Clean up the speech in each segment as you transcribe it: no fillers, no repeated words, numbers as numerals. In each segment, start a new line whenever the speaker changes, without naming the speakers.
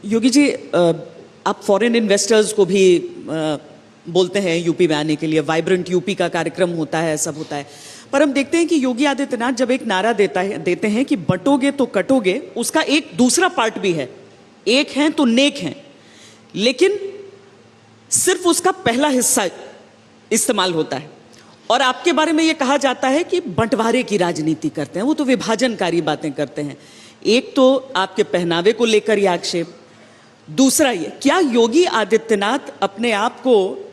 योगी जी, आप foreign investors को भी बोलते हैं यूपी में आने के लिए, वाइब्रेंट यूपी का कार्यक्रम होता है, सब होता है, पर हम देखते हैं कि योगी आदित्यनाथ जब एक नारा देते हैं कि बंटोगे तो कटोगे, उसका एक दूसरा पार्ट भी है, एक हैं तो नेक हैं, लेकिन सिर्फ उसका पहला हिस्सा इस्तेमाल होता है। और आपके बारे में यह कहा जाता है कि बंटवारे की राजनीति करते हैं, वो तो विभाजनकारी बातें करते हैं। एक तो आपके पहनावे को लेकर यह आक्षेप, दूसरा ये, क्या योगी आदित्यनाथ अपने आप को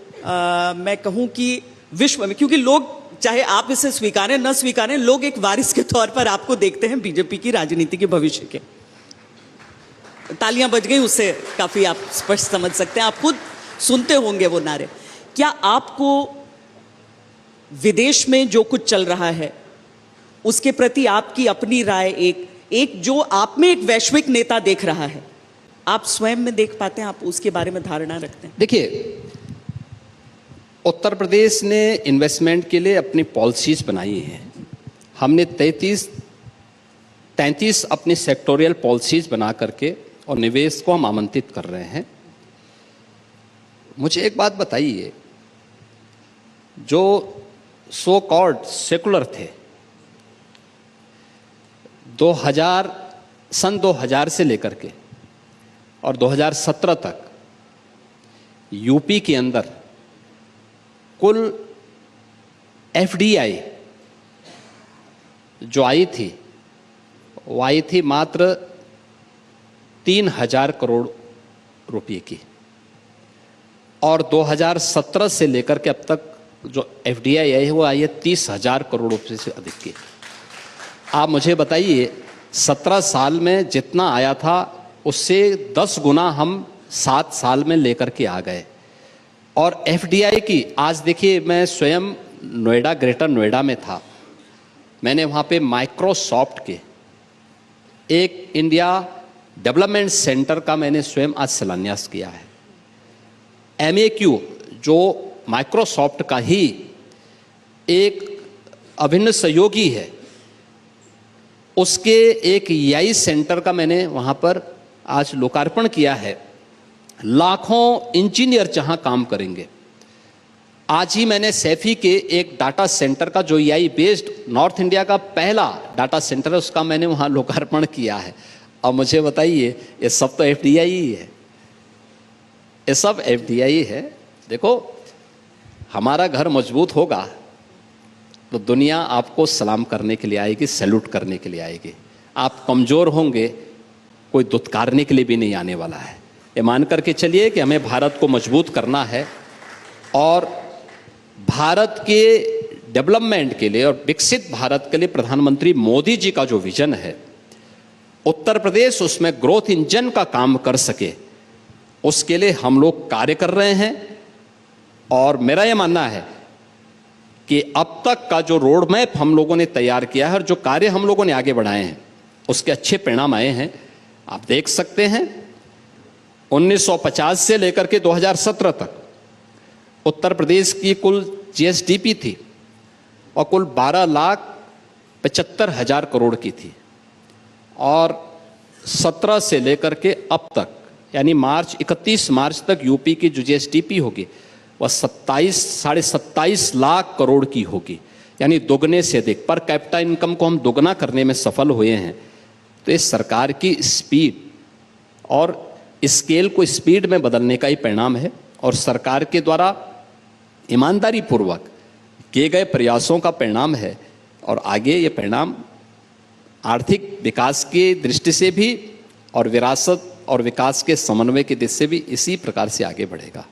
मैं कहूं कि विश्व में, क्योंकि लोग चाहे आप इसे स्वीकारें न स्वीकारें, लोग एक वारिस के तौर पर आपको देखते हैं बीजेपी की राजनीति के भविष्य के। तालियां बज गई, उससे काफी आप स्पष्ट समझ सकते हैं, आप खुद सुनते होंगे वो नारे। क्या आपको विदेश में जो कुछ चल रहा है उसके प्रति आपकी अपनी राय, एक जो आप में एक वैश्विक नेता देख रहा है, आप स्वयं में देख पाते हैं, आप उसके बारे में धारणा रखते हैं?
देखिए, उत्तर प्रदेश ने इन्वेस्टमेंट के लिए अपनी पॉलिसीज बनाई हैं। हमने 33 अपनी सेक्टोरियल पॉलिसीज बना करके और निवेश को हम आमंत्रित कर रहे हैं। मुझे एक बात बताइए, जो सो कॉल्ड सेकुलर थे, 2000 से लेकर के और 2017 तक यूपी के अंदर कुल एफडीआई जो आई थी वो आई थी मात्र 3000 करोड़ रुपए की, और 2017 से लेकर के अब तक जो एफडीआई आई है वो आई है 30,000 करोड़ रुपए से अधिक की। आप मुझे बताइए, 17 साल में जितना आया था उससे 10 गुना हम 7 साल में लेकर के आ गए। और एफडीआई की, आज देखिए, मैं स्वयं नोएडा, ग्रेटर नोएडा में था, मैंने वहाँ पे माइक्रोसॉफ्ट के एक इंडिया डेवलपमेंट सेंटर का मैंने स्वयं आज शिलान्यास किया है। एमएक्यू जो माइक्रोसॉफ्ट का ही एक अभिन्न सहयोगी है, उसके एक एआई सेंटर का मैंने वहाँ पर आज लोकार्पण किया है। लाखों इंजीनियर जहाँ काम करेंगे। आज ही मैंने सैफी के एक डाटा सेंटर का, जो एआई बेस्ड नॉर्थ इंडिया का पहला डाटा सेंटर है, उसका मैंने वहाँ लोकार्पण किया है। अब मुझे बताइए, ये सब तो एफडीआई ही है, ये सब एफडीआई है। देखो, हमारा घर मजबूत होगा तो दुनिया आपको सलाम करने के लिए आएगी, सैल्यूट करने के लिए आएगी। आप कमज़ोर होंगे, कोई दुत्कारने के लिए भी नहीं आने वाला है। ये मान करके चलिए कि हमें भारत को मजबूत करना है, और भारत के डेवलपमेंट के लिए और विकसित भारत के लिए प्रधानमंत्री मोदी जी का जो विजन है, उत्तर प्रदेश उसमें ग्रोथ इंजन का काम कर सके, उसके लिए हम लोग कार्य कर रहे हैं। और मेरा यह मानना है कि अब तक का जो रोड मैप हम लोगों ने तैयार किया है और जो कार्य हम लोगों ने आगे बढ़ाए हैं, उसके अच्छे परिणाम आए हैं। आप देख सकते हैं, 1950 से लेकर के 2017 तक उत्तर प्रदेश की कुल जीएसडीपी थी और कुल 12,75,000 करोड़ की थी, और 17 से लेकर के अब तक, यानी 31 मार्च तक यूपी की जो जीएसडीपी होगी वह 27 लाख करोड़ की होगी, यानी दोगुने से अधिक। पर कैपिटा इनकम को हम दोगुना करने में सफल हुए हैं। तो इस सरकार की स्पीड और स्केल को स्पीड में बदलने का ही परिणाम है, और सरकार के द्वारा ईमानदारी पूर्वक किए गए प्रयासों का परिणाम है। और आगे ये परिणाम आर्थिक विकास की दृष्टि से भी और विरासत और विकास के समन्वय की दृष्टि से भी इसी प्रकार से आगे बढ़ेगा।